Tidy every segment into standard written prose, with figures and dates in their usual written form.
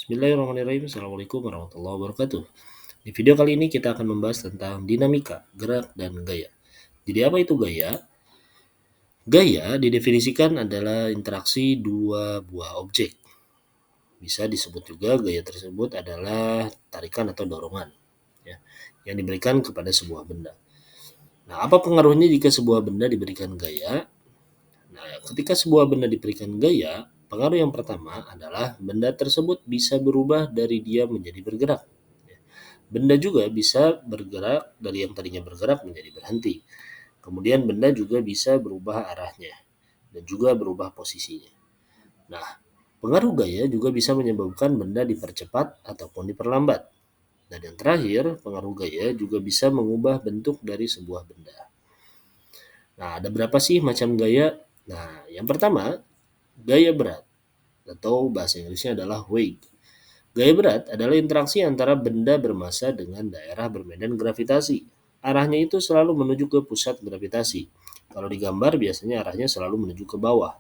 Bismillahirrahmanirrahim. Assalamualaikum warahmatullahi wabarakatuh. Di video kali ini kita akan membahas tentang dinamika, gerak, dan gaya. Jadi apa itu gaya? Gaya didefinisikan adalah interaksi dua buah objek. Bisa disebut juga gaya tersebut adalah tarikan atau dorongan ya, yang diberikan kepada sebuah benda. Nah, apa pengaruhnya jika sebuah benda diberikan gaya? Nah, ketika sebuah benda diberikan gaya, pengaruh yang pertama adalah benda tersebut bisa berubah dari diam menjadi bergerak. Benda juga bisa bergerak dari yang tadinya bergerak menjadi berhenti. Kemudian benda juga bisa berubah arahnya dan juga berubah posisinya. Nah, pengaruh gaya juga bisa menyebabkan benda dipercepat ataupun diperlambat. Dan yang terakhir, pengaruh gaya juga bisa mengubah bentuk dari sebuah benda. Nah, ada berapa sih macam gaya? Nah, yang pertama, gaya berat atau bahasa Inggrisnya adalah weight. Gaya berat adalah interaksi antara benda bermassa dengan daerah bermedan gravitasi. Arahnya itu selalu menuju ke pusat gravitasi. Kalau digambar biasanya arahnya selalu menuju ke bawah.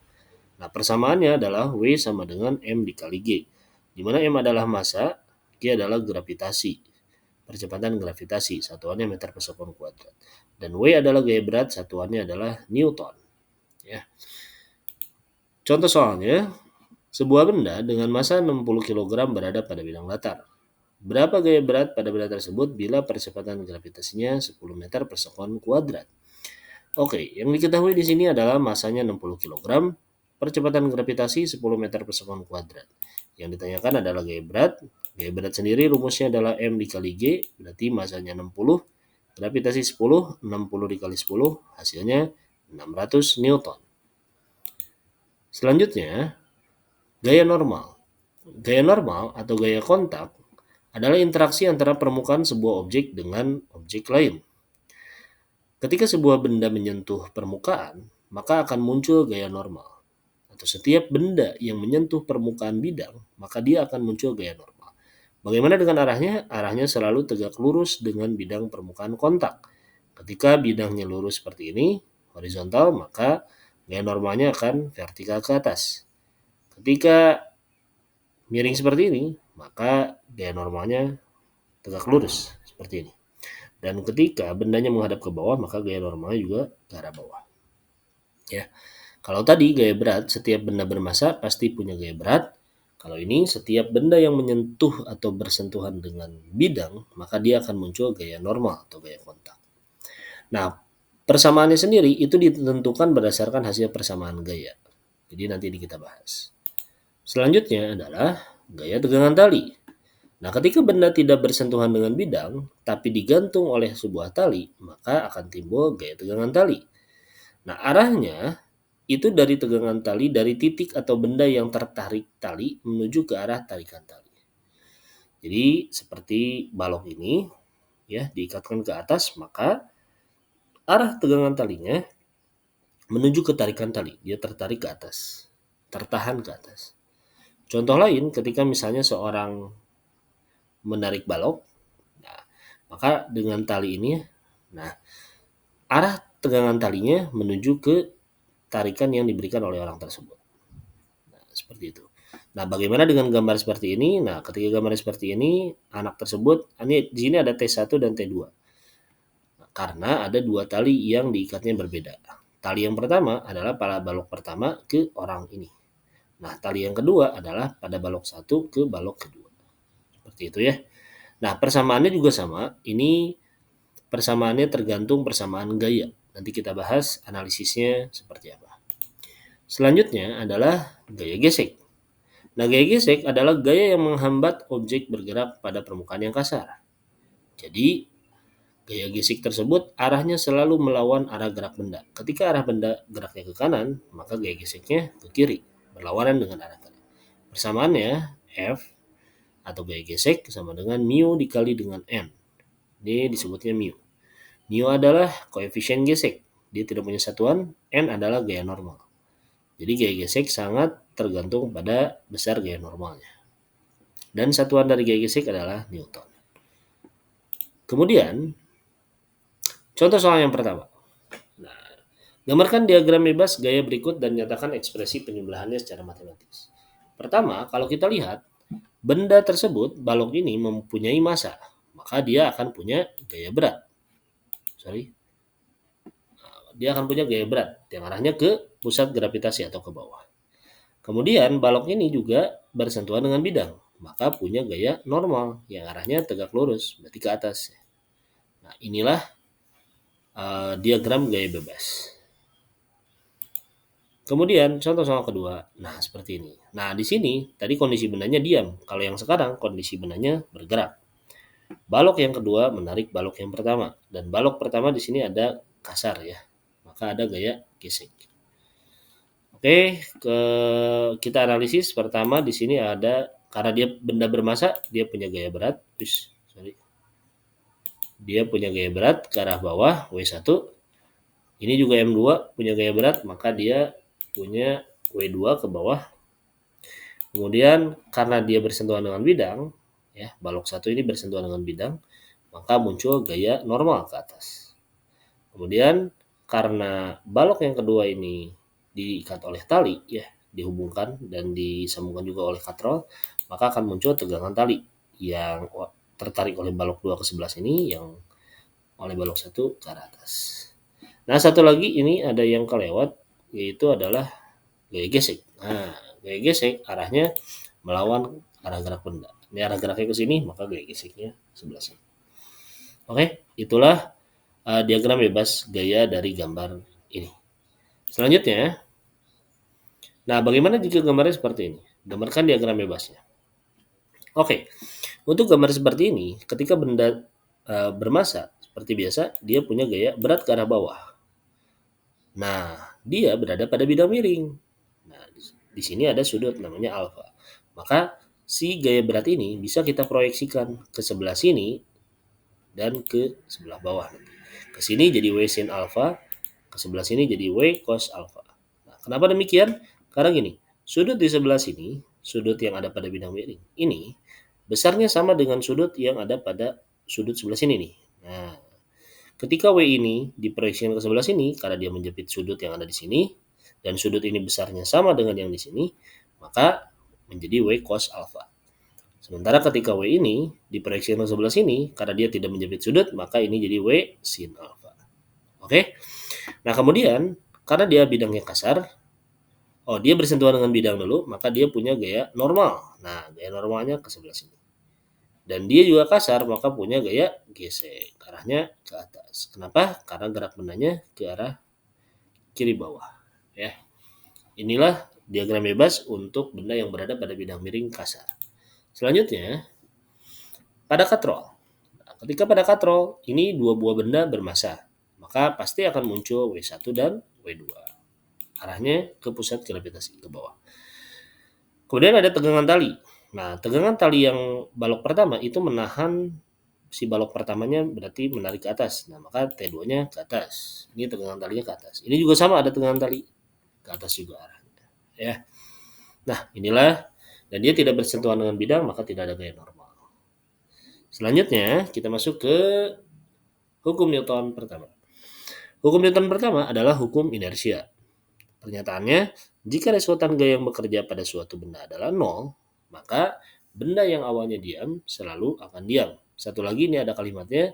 Nah, persamaannya adalah W sama dengan M dikali G. Di mana M adalah massa, G adalah gravitasi. Percepatan gravitasi, satuannya meter per sekon kuadrat. Dan W adalah gaya berat, satuannya adalah Newton. Ya. Contoh soalnya, sebuah benda dengan massa 60 kg berada pada bidang datar. Berapa gaya berat pada benda tersebut bila percepatan gravitasinya 10 meter per sekon kuadrat? Oke, yang diketahui di sini adalah massanya 60 kg, percepatan gravitasi 10 meter per sekon kuadrat. Yang ditanyakan adalah gaya berat. Gaya berat sendiri rumusnya adalah M dikali G, berarti massanya 60, gravitasi 10, 60 dikali 10, hasilnya 600 Newton. Selanjutnya, gaya normal. Gaya normal atau gaya kontak adalah interaksi antara permukaan sebuah objek dengan objek lain. Ketika sebuah benda menyentuh permukaan, maka akan muncul gaya normal. Atau setiap benda yang menyentuh permukaan bidang, maka dia akan muncul gaya normal. Bagaimana dengan arahnya? Arahnya selalu tegak lurus dengan bidang permukaan kontak. Ketika bidangnya lurus seperti ini, horizontal, maka gaya normalnya akan vertikal ke atas. Ketika miring seperti ini, maka gaya normalnya tegak lurus seperti ini. Dan ketika bendanya menghadap ke bawah, maka gaya normalnya juga ke arah bawah. Ya. Kalau tadi gaya berat, setiap benda bermassa pasti punya gaya berat. Kalau ini setiap benda yang menyentuh atau bersentuhan dengan bidang, maka dia akan muncul gaya normal atau gaya kontak. Nah, persamaannya sendiri itu ditentukan berdasarkan hasil persamaan gaya. Jadi nanti kita bahas. Selanjutnya adalah gaya tegangan tali. Nah, ketika benda tidak bersentuhan dengan bidang, tapi digantung oleh sebuah tali, maka akan timbul gaya tegangan tali. Nah, arahnya itu dari tegangan tali dari titik atau benda yang tertarik tali menuju ke arah tarikan tali. Jadi, seperti balok ini, ya, diikatkan ke atas, maka arah tegangan talinya menuju ke tarikan tali. Dia tertarik ke atas, tertahan ke atas. Contoh lain, ketika misalnya seorang menarik balok, nah, maka dengan tali ini, nah, arah tegangan talinya menuju ke tarikan yang diberikan oleh orang tersebut. Nah, seperti itu. Nah, bagaimana dengan gambar seperti ini? Nah, ketika gambar seperti ini, anak tersebut, ini di sini ada T1 dan T2. Nah, karena ada dua tali yang diikatnya berbeda. Tali yang pertama adalah pada balok pertama ke orang ini. Nah, tali yang kedua adalah pada balok satu ke balok kedua. Seperti itu ya. Nah, persamaannya juga sama. Ini persamaannya tergantung persamaan gaya. Nanti kita bahas analisisnya seperti apa. Selanjutnya adalah gaya gesek. Nah, gaya gesek adalah gaya yang menghambat objek bergerak pada permukaan yang kasar. Jadi, gaya gesek tersebut arahnya selalu melawan arah gerak benda. Ketika arah benda geraknya ke kanan, maka gaya geseknya ke kiri, berlawanan dengan arah kanan. Persamaannya, F atau gaya gesek sama dengan mu dikali dengan N. Ini disebutnya mu. Mu adalah koefisien gesek. Dia tidak punya satuan, N adalah gaya normal. Jadi gaya gesek sangat tergantung pada besar gaya normalnya. Dan satuan dari gaya gesek adalah Newton. Kemudian, contoh soal yang pertama. Nah, gambarkan diagram bebas gaya berikut dan nyatakan ekspresi penjumlahannya secara matematis. Pertama, kalau kita lihat, benda tersebut, balok ini mempunyai massa, maka dia akan punya gaya berat. Dia akan punya gaya berat yang arahnya ke pusat gravitasi atau ke bawah. Kemudian balok ini juga bersentuhan dengan bidang, maka punya gaya normal yang arahnya tegak lurus, berarti ke atas. Nah, inilah diagram gaya bebas. Kemudian contoh soal kedua, nah seperti ini. Nah di sini tadi kondisi bendanya diam, kalau yang sekarang kondisi bendanya bergerak. Balok yang kedua menarik balok yang pertama, dan balok pertama di sini ada kasar ya, maka ada gaya gesek. Oke, kita analisis pertama di sini ada karena dia benda bermassa, dia punya gaya berat, dia punya gaya berat ke arah bawah W1. Ini juga M2 punya gaya berat, maka dia punya W2 ke bawah. Kemudian karena dia bersentuhan dengan bidang, ya balok satu ini bersentuhan dengan bidang, maka muncul gaya normal ke atas. Kemudian karena balok yang kedua ini diikat oleh tali, ya dihubungkan dan disambungkan juga oleh katrol, maka akan muncul tegangan tali yang tertarik oleh balok 2 ke sebelah sini, yang oleh balok 1 ke arah atas. Nah, satu lagi ini ada yang kelewat, yaitu adalah gaya gesek. Nah, gaya gesek arahnya melawan arah gerak benda. Ini arah geraknya ke sini, maka gaya geseknya sebelah sini. Oke, itulah diagram bebas gaya dari gambar ini. Selanjutnya, nah bagaimana jika gambarnya seperti ini? Gambarkan diagram bebasnya. Oke, untuk gambar seperti ini, ketika benda bermassa, seperti biasa, dia punya gaya berat ke arah bawah. Nah, dia berada pada bidang miring. Nah, di sini ada sudut namanya alfa. Maka si gaya berat ini bisa kita proyeksikan ke sebelah sini dan ke sebelah bawah. Ke sini jadi W sin alfa, ke sebelah sini jadi W cos alfa. Nah, kenapa demikian? Karena gini, sudut di sebelah sini, sudut yang ada pada bidang miring ini besarnya sama dengan sudut yang ada pada sudut sebelah sini nih. Nah, ketika W ini diproyeksikan ke sebelah sini karena dia menjepit sudut yang ada di sini dan sudut ini besarnya sama dengan yang di sini, maka menjadi W cos alfa. Sementara ketika W ini diproyeksikan ke sebelah sini karena dia tidak menjepit sudut, maka ini jadi W sin alfa. Oke. Nah, kemudian karena dia bidangnya kasar, dia bersentuhan dengan bidang dulu, maka dia punya gaya normal. Nah, gaya normalnya ke sebelah sini. Dan dia juga kasar, maka punya gaya gesek, arahnya ke atas. Kenapa? Karena gerak bendanya ke arah kiri bawah. Ya, inilah diagram bebas untuk benda yang berada pada bidang miring kasar. Selanjutnya, pada katrol. Nah, ketika pada katrol, ini dua buah benda bermassa, maka pasti akan muncul W1 dan W2. Arahnya ke pusat gravitasi ke bawah. Kemudian ada tegangan tali. Nah, tegangan tali yang balok pertama itu menahan si balok pertamanya, berarti menarik ke atas. Nah, maka T2-nya ke atas. Ini tegangan talinya ke atas. Ini juga sama, ada tegangan tali ke atas juga arahnya. Ya. Nah, inilah, dan dia tidak bersentuhan dengan bidang, maka tidak ada gaya normal. Selanjutnya, kita masuk ke hukum Newton pertama. Hukum Newton pertama adalah hukum inersia. Pernyataannya, jika resultan gaya yang bekerja pada suatu benda adalah 0, maka benda yang awalnya diam selalu akan diam. Satu lagi ini ada kalimatnya,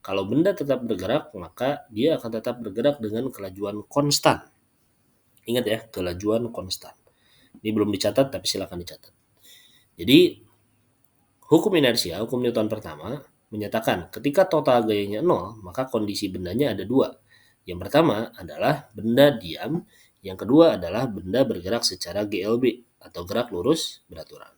kalau benda tetap bergerak, maka dia akan tetap bergerak dengan kelajuan konstan. Ingat ya, kelajuan konstan. Ini belum dicatat, tapi silakan dicatat. Jadi, hukum inersia, hukum Newton pertama, menyatakan ketika total gayanya 0, maka kondisi bendanya ada dua. Yang pertama adalah benda diam, yang kedua adalah benda bergerak secara GLB atau gerak lurus beraturan.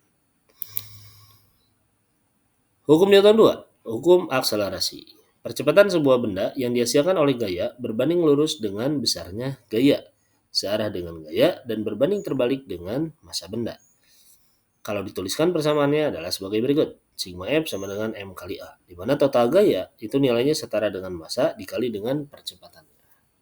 Hukum Newton 2, hukum akselerasi. Percepatan sebuah benda yang dihasilkan oleh gaya berbanding lurus dengan besarnya gaya, searah dengan gaya, dan berbanding terbalik dengan massa benda. Kalau dituliskan persamaannya adalah sebagai berikut. Sigma F sama dengan M kali A, di mana total gaya itu nilainya setara dengan massa dikali dengan percepatannya.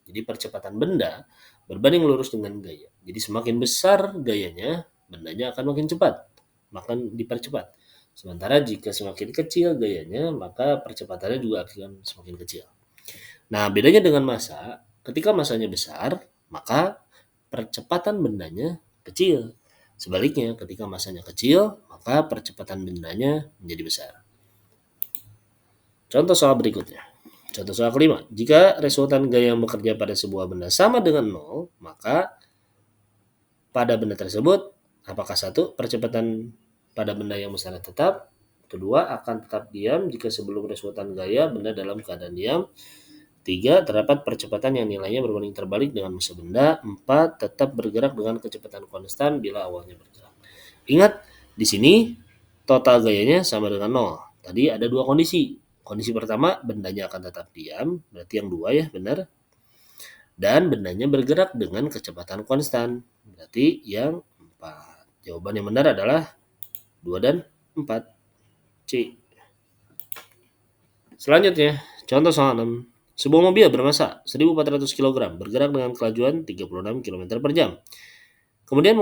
Jadi percepatan benda berbanding lurus dengan gaya. Jadi semakin besar gayanya, bendanya akan makin cepat, makin dipercepat. Sementara jika semakin kecil gayanya, maka percepatannya juga akan semakin kecil. Nah, bedanya dengan massa, ketika massanya besar, maka percepatan bendanya kecil. Sebaliknya, ketika masanya kecil, maka percepatan bendanya menjadi besar. Contoh soal berikutnya. Contoh soal kelima. Jika resultan gaya yang bekerja pada sebuah benda sama dengan 0, maka pada benda tersebut, apakah satu, percepatan pada benda yang besarnya tetap, kedua, akan tetap diam jika sebelum resultan gaya benda dalam keadaan diam, tiga, terdapat percepatan yang nilainya berbanding terbalik dengan massa benda, empat, tetap bergerak dengan kecepatan konstan bila awalnya bergerak. Ingat, di sini total gayanya sama dengan 0. Tadi ada dua kondisi. Kondisi pertama, bendanya akan tetap diam, berarti yang dua ya, benar. Dan bendanya bergerak dengan kecepatan konstan, berarti yang 4. Jawaban yang benar adalah 2 dan 4. C. Selanjutnya, contoh soal 6. Sebuah mobil bermasa 1.400 kg bergerak dengan kelajuan 36 km per jam. Kemudian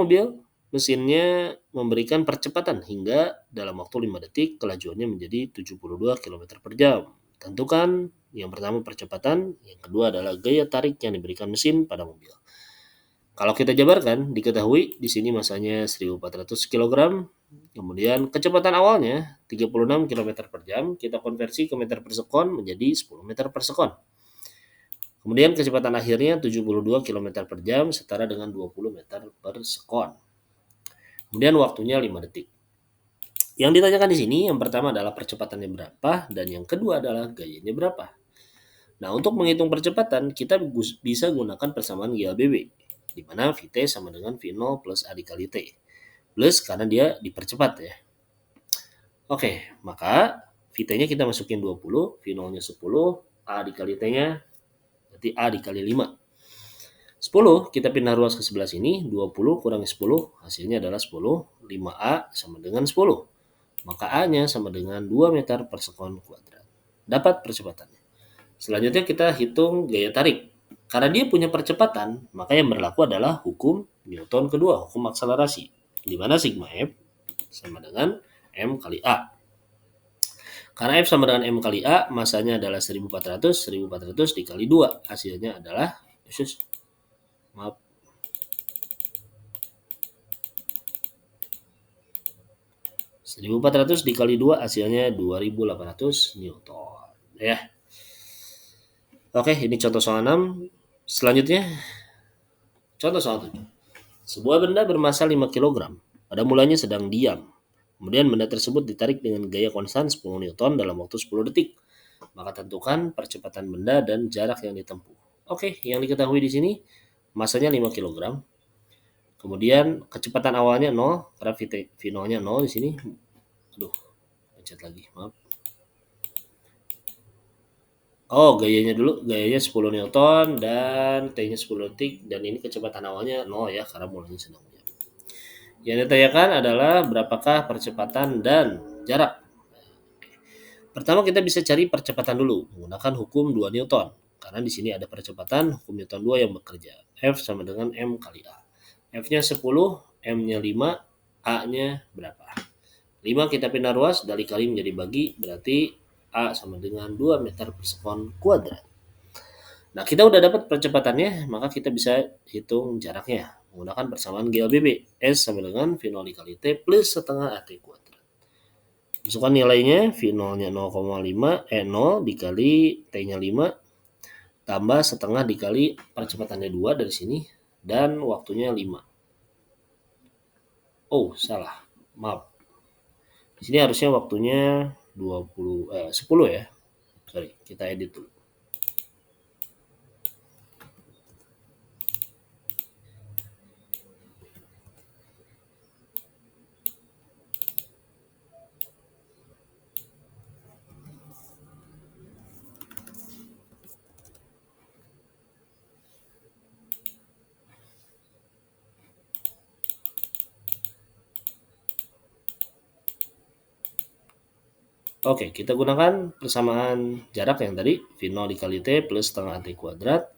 mesinnya memberikan percepatan hingga dalam waktu 5 detik kelajuannya menjadi 72 km per jam. Tentukan yang pertama percepatan, yang kedua adalah gaya tarik yang diberikan mesin pada mobil. Kalau kita jabarkan, diketahui di sini masanya 1.400 kg, kemudian kecepatan awalnya 36 km per jam, kita konversi ke meter per sekon menjadi 10 meter per sekon. Kemudian kecepatan akhirnya 72 km per jam setara dengan 20 meter per sekon. Kemudian waktunya 5 detik. Yang ditanyakan di sini yang pertama adalah percepatannya berapa dan yang kedua adalah gayanya berapa. Nah, untuk menghitung percepatan kita bisa gunakan persamaan GLBB di mana Vt sama dengan V0 plus A dikali T. Plus karena dia dipercepat ya. Oke, maka Vt-nya kita masukin 20, V0-nya 10, A dikali T-nya berarti A dikali 5. 10 kita pindah ruas ke sebelah sini, 20 kurangi 10 hasilnya adalah 10, 5A sama dengan 10. Maka A-nya sama dengan 2 meter per sekon kuadrat. Dapat percepatannya. Selanjutnya kita hitung gaya tarik. Karena dia punya percepatan, maka yang berlaku adalah hukum Newton kedua, hukum akselerasi. Di mana sigma F sama dengan M kali A. Karena F sama dengan M kali A, masanya adalah 1.400, 1.400 dikali 2. Hasilnya adalah, maaf, 1.400 dikali 2 hasilnya 2.800 Newton. Ya. Oke, ini contoh soal 6. Selanjutnya, contoh soal 7. Sebuah benda bermasa 5 kg. Pada mulanya sedang diam. Kemudian benda tersebut ditarik dengan gaya konstan 10 Newton dalam waktu 10 detik. Maka tentukan percepatan benda dan jarak yang ditempuh. Oke, yang diketahui di sini masanya 5 kg. Kemudian kecepatan awalnya 0 karena V0-nya 0 di sini. Aduh, pencet lagi, maaf. Oh, gayanya dulu, gayanya 10 Newton dan T-nya 10 detik dan ini kecepatan awalnya 0 ya karena mulanya sedang diam. Yang ditanyakan adalah berapakah percepatan dan jarak. Pertama kita bisa cari percepatan dulu menggunakan hukum 2 Newton. Karena di sini ada percepatan hukum Newton 2 yang bekerja. F sama dengan M kali A. F-nya 10, M-nya 5, A-nya berapa? 5 kita pindah ruas, dari kali menjadi bagi, berarti A sama dengan 2 meter per sekon kuadrat. Nah, kita udah dapat percepatannya, maka kita bisa hitung jaraknya menggunakan persamaan GLBB. S sama dengan V0 dikali T plus setengah AT kuadrat. Masukkan nilainya, V0-nya 0,5, 0 dikali T-nya 5, tambah setengah dikali percepatannya 2 dari sini, dan waktunya 5. Oh, salah. Maaf. Di sini harusnya waktunya 10 ya. Sorry, kita edit dulu. Oke, kita gunakan persamaan jarak yang tadi, V0 dikali T plus setengah T kuadrat.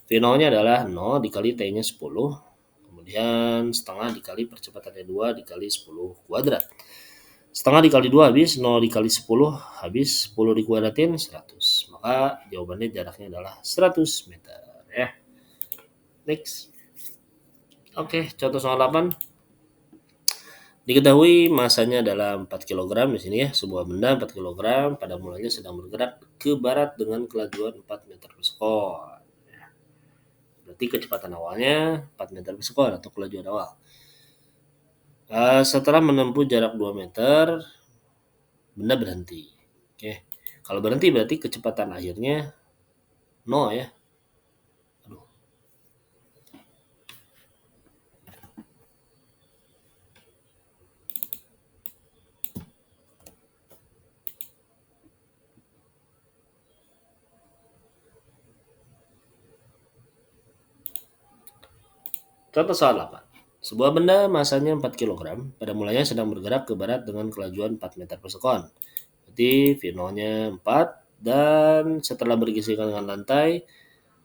V0-nya adalah 0 dikali T-nya 10, kemudian setengah dikali percepatannya 2 dikali 10 kuadrat. Setengah dikali 2 habis, 0 dikali 10 habis, 10 dikuadratin 100. Maka jawabannya jaraknya adalah 100 meter ya. Next. Oke, contoh soal 8. Diketahui masanya adalah 4 kg di sini ya. Sebuah benda 4 kg pada mulanya sedang bergerak ke barat dengan kelajuan 4 meter per sekon. Berarti kecepatan awalnya 4 meter per sekon atau kelajuan awal. Setelah menempuh jarak 2 meter, benda berhenti. Oke. Kalau berhenti berarti kecepatan akhirnya 0 ya. Aduh. Contoh soal 8. Sebuah benda masanya 4 kg pada mulanya sedang bergerak ke barat dengan kelajuan 4 meter per sekon. Berarti V0-nya 4 dan setelah bergesekan dengan lantai,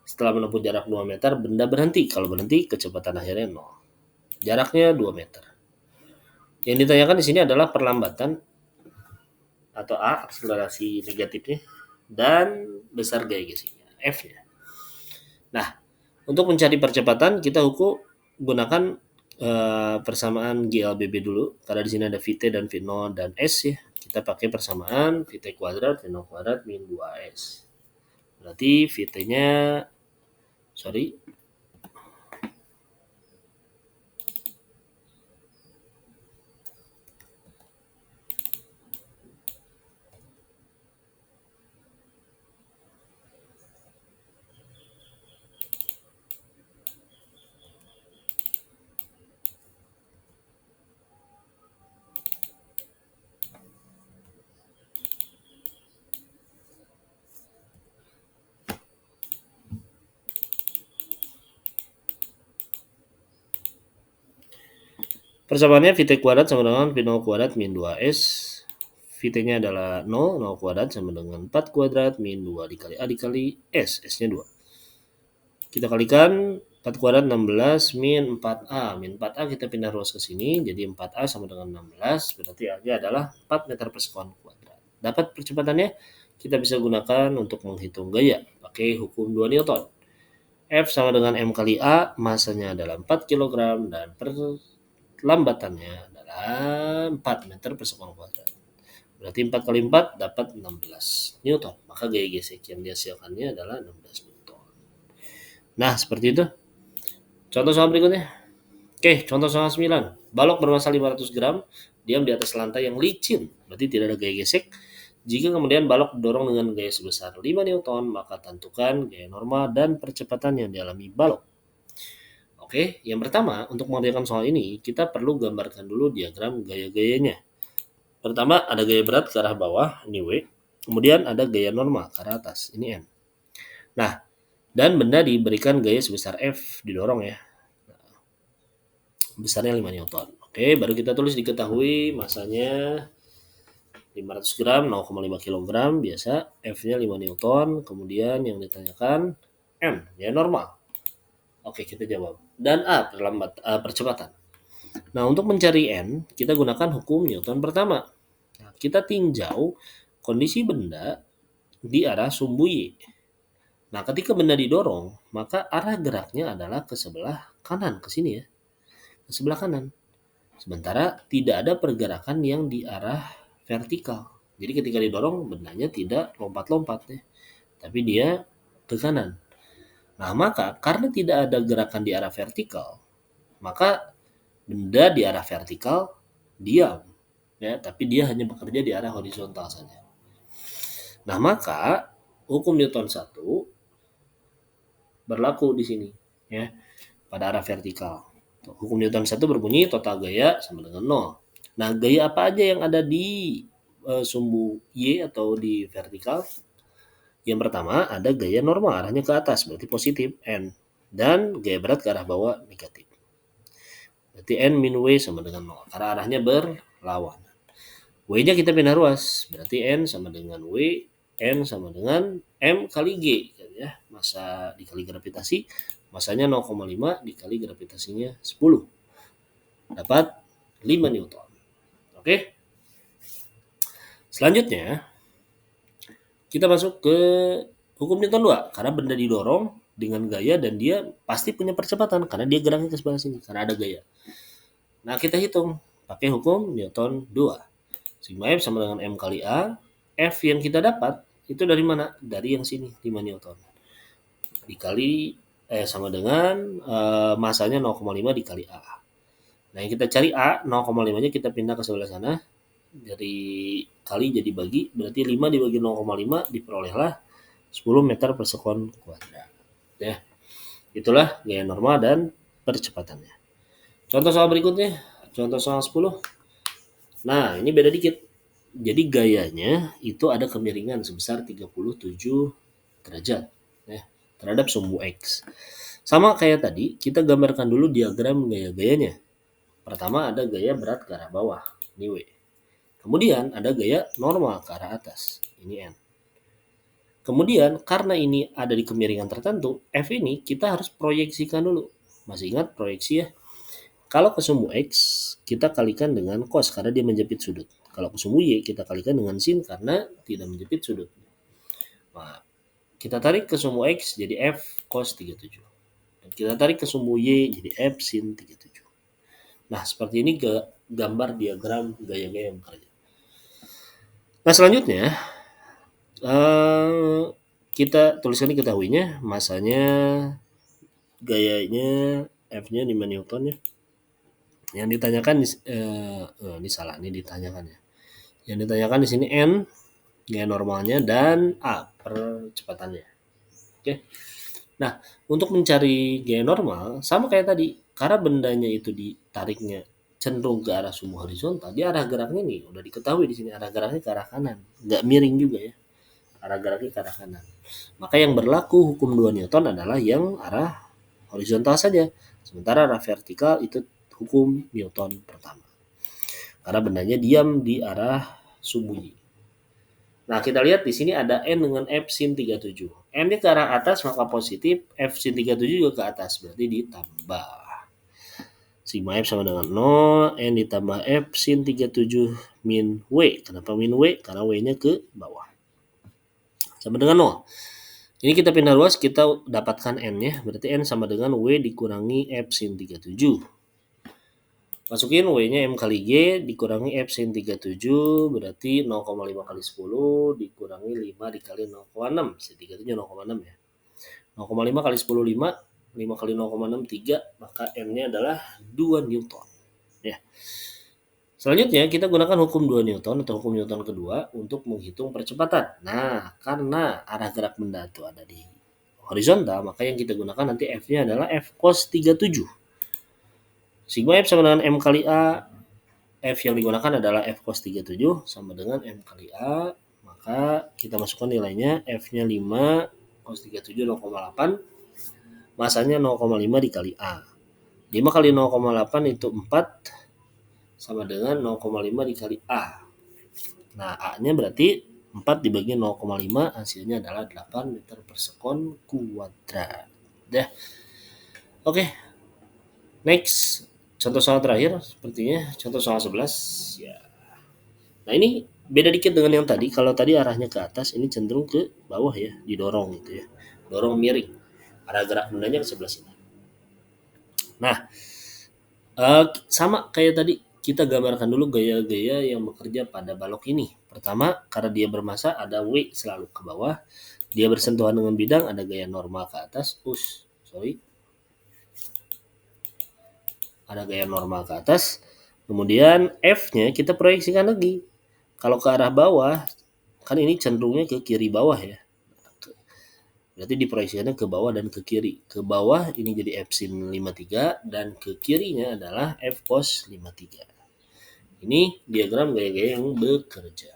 setelah menempuh jarak 2 meter, benda berhenti. Kalau berhenti, kecepatan akhirnya 0. Jaraknya 2 meter. Yang ditanyakan di sini adalah perlambatan atau A, akselerasi negatifnya, dan besar gaya geseknya, F-nya. Nah, untuk mencari percepatan, kita gunakan persamaan GLBB dulu, karena di sini ada VT dan V0 dan S ya. Kita pakai persamaan VT kuadrat V0 kuadrat min 2S. Berarti VT-nya persamaannya VT kuadrat sama dengan V0 kuadrat min 2S. VT-nya adalah 0, 0 kuadrat sama dengan 4 kuadrat min 2 dikali A dikali S, S-nya 2. Kita kalikan 4 kuadrat 16 min 4A. Min 4A kita pindah ruas ke sini, jadi 4A sama dengan 16, berarti A-nya adalah 4 meter per sekon kuadrat. Dapat percepatannya, kita bisa gunakan untuk menghitung gaya, pakai hukum 2 Newton. F sama dengan M kali A, masanya adalah 4 kg dan perlambatannya adalah 4 meter per sekon kuadrat. Berarti 4 kali 4 dapat 16 Newton. Maka gaya gesek yang dihasilkannya adalah 16 Newton. Nah, seperti itu. Contoh soal berikutnya. Oke, contoh soal 9. Balok bermasa 500 gram, diam di atas lantai yang licin, berarti tidak ada gaya gesek. Jika kemudian balok didorong dengan gaya sebesar 5 Newton, maka tentukan gaya normal dan percepatan yang dialami balok. Oke, yang pertama, untuk mengerjakan soal ini, kita perlu gambarkan dulu diagram gaya-gayanya. Pertama, ada gaya berat ke arah bawah, ini W. Kemudian ada gaya normal ke arah atas, ini N. Nah, dan benda diberikan gaya sebesar F, didorong ya. Besarnya 5 Newton. Oke, baru kita tulis diketahui masanya 500 gram, 0,5 kg, biasa. F-nya 5 Newton, kemudian yang ditanyakan M, ya normal. Oke, kita jawab. Dan A, percepatan. Nah, untuk mencari N, kita gunakan hukum Newton pertama. Nah, kita tinjau kondisi benda di arah sumbu Y. Nah, ketika benda didorong, maka arah geraknya adalah ke sebelah kanan, ke sini ya. Ke sebelah kanan. Sementara tidak ada pergerakan yang di arah vertikal. Jadi ketika didorong bendanya tidak lompat-lompat ya, tapi dia ke kanan. Nah, maka karena tidak ada gerakan di arah vertikal, maka benda di arah vertikal diam ya, tapi dia hanya bekerja di arah horizontal saja. Nah, maka hukum Newton 1 berlaku di sini ya, pada arah vertikal. Hukum Newton 1 berbunyi total gaya sama dengan 0. Nah, gaya apa aja yang ada di sumbu Y atau di vertikal? Yang pertama ada gaya normal, arahnya ke atas, berarti positif, N. Dan gaya berat ke arah bawah, negatif. Berarti N min W sama dengan 0, karena arahnya berlawanan. W-nya kita pindah ruas, berarti N sama dengan W, N sama dengan M kali G. Ya, masa dikali gravitasi, masanya 0,5 dikali gravitasinya 10. Dapat 5 Newton. Oke. Selanjutnya, kita masuk ke hukum Newton 2. Karena benda didorong dengan gaya dan dia pasti punya percepatan. Karena dia geraknya ke sebelah sini. Karena ada gaya. Nah, kita hitung pakai hukum Newton 2. Sigma F sama dengan M kali A. F yang kita dapat itu dari mana? Dari yang sini, 5 Newton. Dikali sama dengan masanya 0,5 dikali A. Nah, yang kita cari A, 0,5-nya kita pindah ke sebelah sana. Dari kali jadi bagi, berarti 5 dibagi 0,5 diperolehlah 10 meter per sekon kuadrat. Ya. Itulah gaya normal dan percepatannya. Contoh soal berikutnya, contoh soal 10. Nah, ini beda dikit. Jadi gayanya itu ada kemiringan sebesar 37 derajat ya, terhadap sumbu X. Sama kayak tadi, kita gambarkan dulu diagram gaya-gayanya. Pertama ada gaya berat ke arah bawah, ini W. Kemudian ada gaya normal ke arah atas, ini N. Kemudian karena ini ada di kemiringan tertentu, F ini kita harus proyeksikan dulu. Masih ingat proyeksi ya? Kalau ke sumbu X, kita kalikan dengan cos karena dia menjepit sudut. Kalau ke sumbu Y, kita kalikan dengan sin karena tidak menjepit sudut. Nah, kita tarik ke sumbu X jadi F cos 37. Dan kita tarik ke sumbu Y jadi F sin 37. Nah, seperti ini gambar diagram gaya-gaya yang bekerja. Nah, selanjutnya kita tuliskan diketahuinya masanya, gayanya F-nya 5 Newton ya. Yang ditanyakan ini salah, ini ditanyakan ya. Yang ditanyakan di sini N gaya normalnya dan A percepatannya. Oke. Nah, untuk mencari gaya normal sama kayak tadi, karena bendanya itu ditariknya cenderung ke arah sumbu horizontal, dia arah geraknya nih udah diketahui di sini arah geraknya ke arah kanan, nggak miring juga ya. Arah geraknya ke arah kanan. Maka yang berlaku hukum 2 Newton adalah yang arah horizontal saja. Sementara arah vertikal itu hukum Newton pertama. Karena bendanya diam di arah sumbu Y. Nah, kita lihat di sini ada N dengan F sin 37. N-nya ke arah atas maka positif, F sin 37 juga ke atas, berarti ditambah. Sigma F sama dengan 0, N ditambah F sin 37 min W. Kenapa min W? Karena W-nya ke bawah. Sama dengan 0. Ini kita pindah luas, kita dapatkan N ya. Berarti N sama dengan W dikurangi F sin 37. Masukin W-nya M kali G dikurangi F sin 37 berarti 0,5 kali 10 dikurangi 5 dikali 0,6. Sin 37 0,6 ya. 0,5 kali 10 5, 5 kali 0,6 3, maka M-nya adalah 2 Newton. Ya. Selanjutnya kita gunakan hukum 2 Newton atau hukum Newton kedua untuk menghitung percepatan. Nah, karena arah gerak benda itu ada di horizontal, maka yang kita gunakan nanti F-nya adalah F cos 37. Sigma F sama dengan M kali A. F yang digunakan adalah F cos 37 sama dengan M kali A. Maka kita masukkan nilainya, F-nya 5, cos 37 0,8. Masanya 0,5 dikali A. 5 kali 0,8 itu 4 sama dengan 0,5 dikali A. Nah, A-nya berarti 4 dibagi 0,5 hasilnya adalah 8 meter per sekon kuadrat. Dah. Oke. Next. Contoh soal terakhir sepertinya contoh soal 11 ya. Nah, ini beda dikit dengan yang tadi. Kalau tadi arahnya ke atas, ini cenderung ke bawah ya, didorong gitu ya. Dorong miring. Arah gerak bendanya ke sebelah sini. Nah, sama kayak tadi, kita gambarkan dulu gaya-gaya yang bekerja pada balok ini. Pertama, karena dia bermasa ada W selalu ke bawah. Dia bersentuhan dengan bidang ada gaya normal ke atas. Ada gaya normal ke atas. Kemudian F-nya kita proyeksikan lagi. Kalau ke arah bawah, kan ini cenderungnya ke kiri bawah ya. Berarti diproyeksikannya ke bawah dan ke kiri. Ke bawah ini jadi F sin 53 dan ke kirinya adalah F cos 53. Ini diagram gaya-gaya yang bekerja.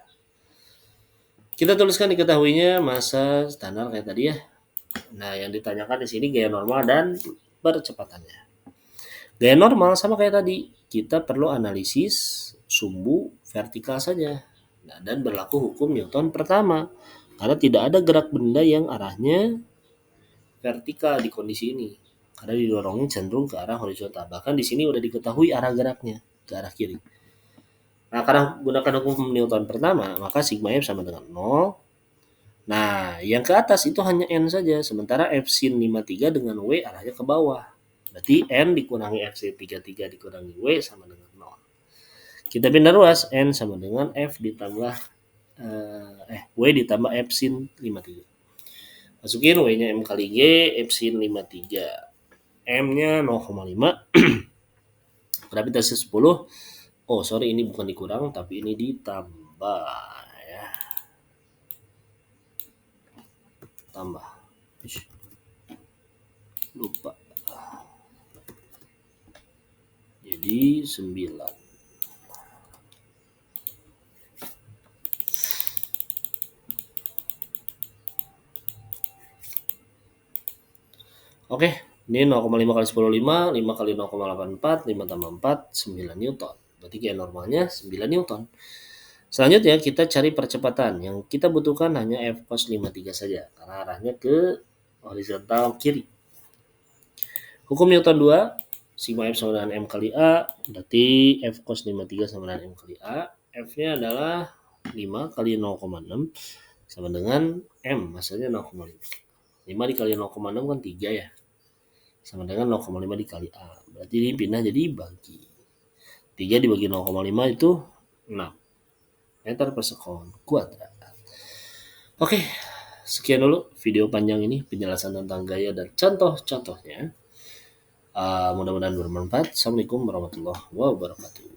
Kita tuliskan diketahuinya masa standar kayak tadi ya. Nah, yang ditanyakan di sini gaya normal dan percepatannya. Gaya normal sama kayak tadi. Kita perlu analisis sumbu vertikal saja. Nah, dan berlaku hukum Newton pertama. Karena tidak ada gerak benda yang arahnya vertikal di kondisi ini. Karena didorongnya cenderung ke arah horizontal. Bahkan di sini udah diketahui arah geraknya ke arah kiri. Nah, karena gunakan hukum Newton pertama, maka sigma F sama dengan 0. Nah, yang ke atas itu hanya N saja. Sementara F sin 53 dengan W arahnya ke bawah. Berarti N dikurangi F sin 33 dikurangi W sama dengan 0. Kita pindah ruas, N sama dengan F ditambah W ditambah F sin 53. Masukin W-nya M kali G, F sin 53. M-nya 0,5. Gravitasi 10. Oh, sorry, ini bukan dikurang, tapi ini ditambah. Ya. Tambah. Lupa. Jadi 9. Oke, ini 0,5 kali 10 5, 5 kali 0,84, 5 tambah 4, 9 Newton. Berarti G normalnya 9 Newton. Selanjutnya kita cari percepatan. Yang kita butuhkan hanya F cos 53 saja, karena arahnya ke horizontal kiri. Hukum Newton 2, sigma F sama dengan M kali A, berarti F cos 53 sama dengan M kali A. F-nya adalah 5 kali 0,6 sama dengan M, maksudnya 0,5. 5 dikali 0,6 kan 3 ya. Sama dengan 0,5 dikali A. Berarti ini pindah jadi bagi. 3 dibagi 0,5 itu 6 meter per sekon kuadrat. Oke, sekian dulu video panjang ini penjelasan tentang gaya dan contoh-contohnya. Mudah-mudahan bermanfaat. Assalamualaikum warahmatullahi wabarakatuh.